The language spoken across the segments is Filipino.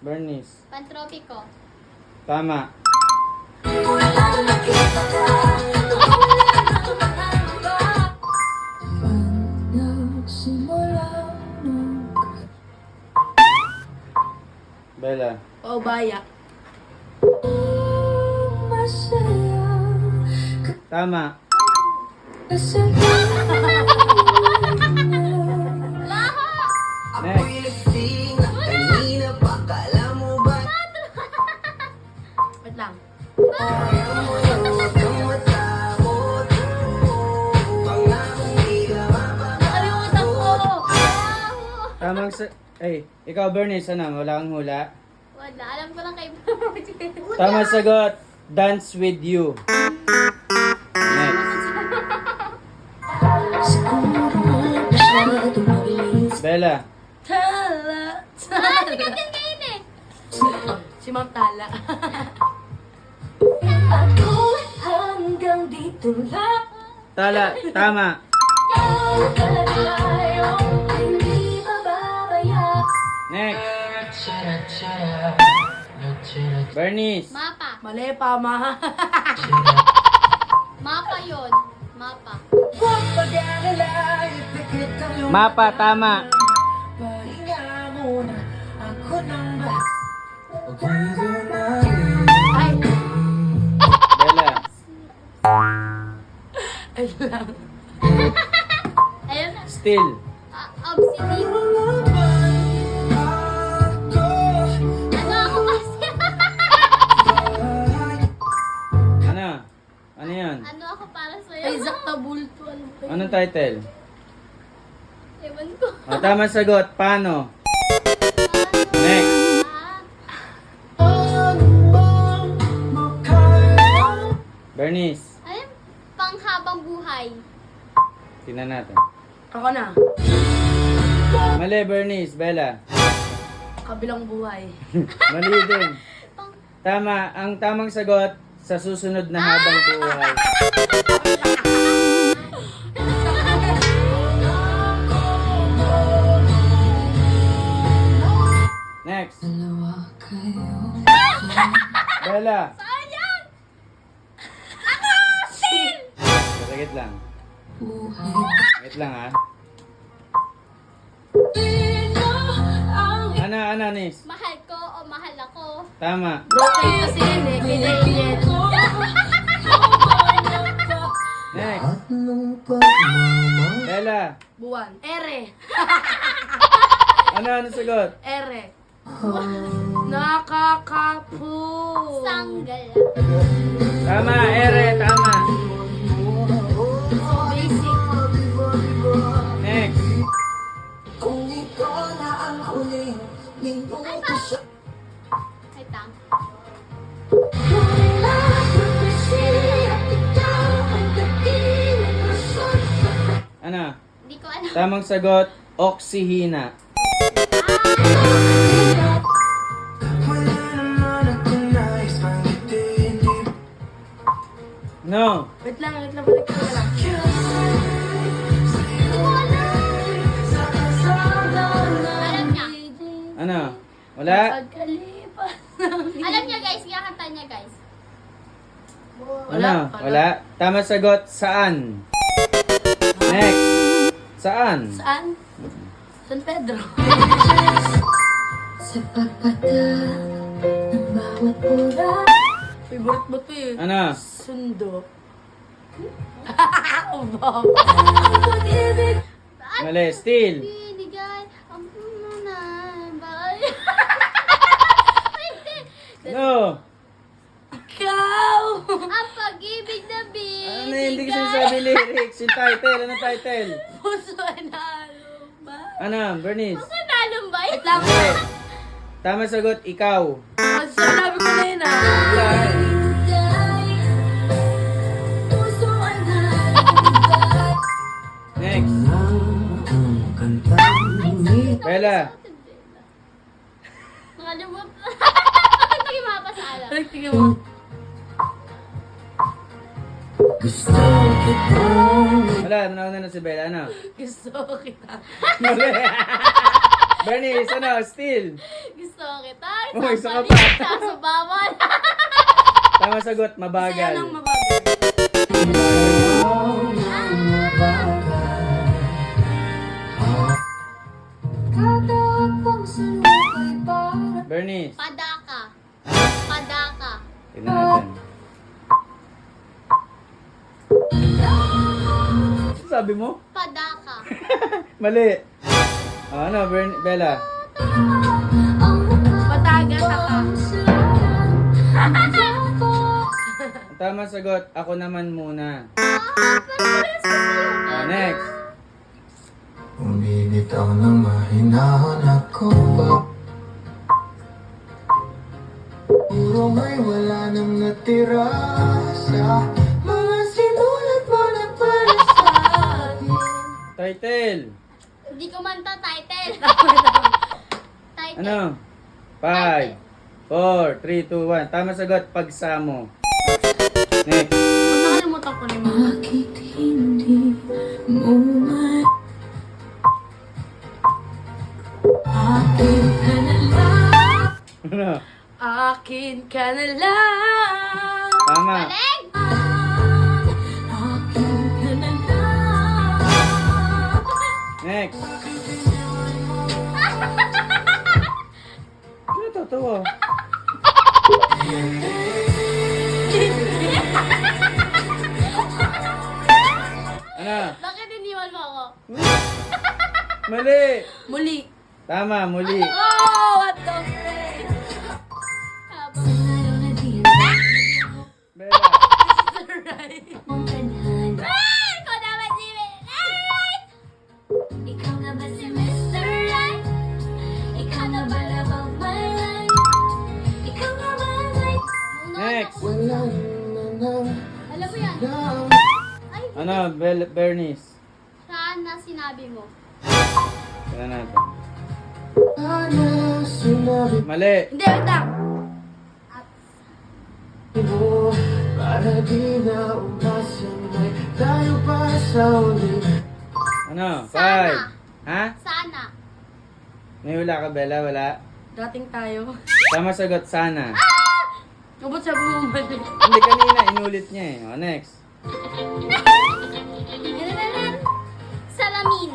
Bernice. Pantropiko. Tama. Bella. Paubaya. Tama. Next. Wait lang. Nakalimutan ko. Tamang sa... Ay, ikaw Bernice, ano? Wala kang hula? Wala. Alam ko lang kay Project. Tamang sagot, dance with you. Next. Bella. Tala. Sikat yan ngayon eh. Si Ma'am Tala. Hanggang dito lang. Tala. Tama. Next. Bernice. Mapa. Mali pa, ma. Mapa yun. Mapa. Mapa. Tama. Ay, Bella. ay lang. Ayun. Still. Obsidian. Ano ako kasi? Ano? Ano yan? Ano ako para sa'yo? Ay, Zakta Bulto. Ano ba yun? Anong title? Ewan ko. O, tama sagot. Paano? Next. Bernice. Ayun. Panghabang buhay. Tingnan natin. Ako na. Mali, Bernice. Bella. Kabilang buhay. Mali din. Tama. Ang tamang sagot sa susunod na habang buhay. Next. Bella. Sayang! Ako! Sin! Sagit lang. Wait lang ha. Ano, Nis? Mahal ko o mahal ako? Tama. Broken kasi yun eh. Kinainit. Next. Bella. Buwan. Ere. Ano sagot? Ere. Nakakapu. Sanggal. Tama, ere, tama. So basic. Next. Ay, tang. Ano? Hindi ko alam. Tamang sagot, oksihina. No. Wait lang, balik ka lang. Alam niya. Ano? Wala? Pagkalipas. Alam niya guys. Kanta niya guys. Ano? Wala? Tamang sagot, saan? Next. Saan? Saan? San Pedro. Sa pagpata ng bawat oras. Favorite mo to eh. Ano? Sundo. Ubaw. Pag-ibig Mali, still. Binigay ang punan. Bakal. No. Ikaw! Ang pag-ibig na binigay. Ano, hindi ko sinasabi lyrics. Yung title, ano title? Puso ay nalumba. Ano, Bernice? Gusto nalumbay? Wait lang. Mali. Tamang sagot, ikaw. Sinabi ko na yun ah. Wala. puso ay nalulungkot. Next. Bella. Nakalimot. Naging mapa sa alam. Balik, tingin mo. Wala, nauna na si Bella. Ano? Gusto kita. Mali. Bernice, ano? Still. Gusto kita. Oh, isa ka Sampalin, pa. kaso bawal. Tama sagot, Saya mabagal. lang mabagal. Katakbong salubay para Bernice, Padaka. Padaka. tignan natin. Ano sabi mo? Padaka. Mali. Ano, Bella? ang Patagas ako. Ang tamang sagot, ako naman muna. Parehas kasi yun. Next. Umibitaw ng mahinahon ako ba? Puro may wala nang natira sa mga sinulat mo na para sa akin. Title. Hindi ko manta title. Title. Ano? 5, 4, 3, 2, 1. Tama sagot, pagsamo. Next. Kung nakalimutan ko na yung mga. Bakit hindi mo man akin ka na lang? Ano? Akin ka na lang. Tama. Galing! Akin ka na lang. Next. Ano totoo? Ano? Bakit iniwan mo ako? Mali. Muli. Tama, muli. Oh, what the frick? Habang Araw na di Bella. Right. mong tadhana. Ay! Ikaw naman si Right! Ikaw na ba si Mr. Right? Ikaw na ba love of my life? Ikaw na ba right? Next. Wala na nang Alam mo yan? lang. Ay, Ano, Bernice? sana sinabi mo. Tignan natin. Sana sinabi Mali. Hindi, wait lang. mo para di na umasan ay tayo pa sa uli. Ano? Sana. 5. Ha? Sana. May hula ka, Bella? Wala? Dating tayo. Tama sagot, sana. Abot sa bumalik. Hindi, kanina, inulit niya eh. O, next. Salamin.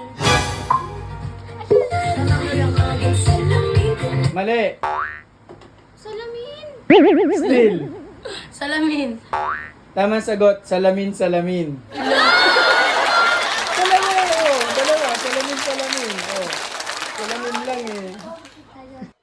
Mali. Salamin. Still. Salamin. Tamang sagot, salamin, salamin. Dalawa, oh. Dalawa, salamin, salamin. Oh. Salamin lang eh.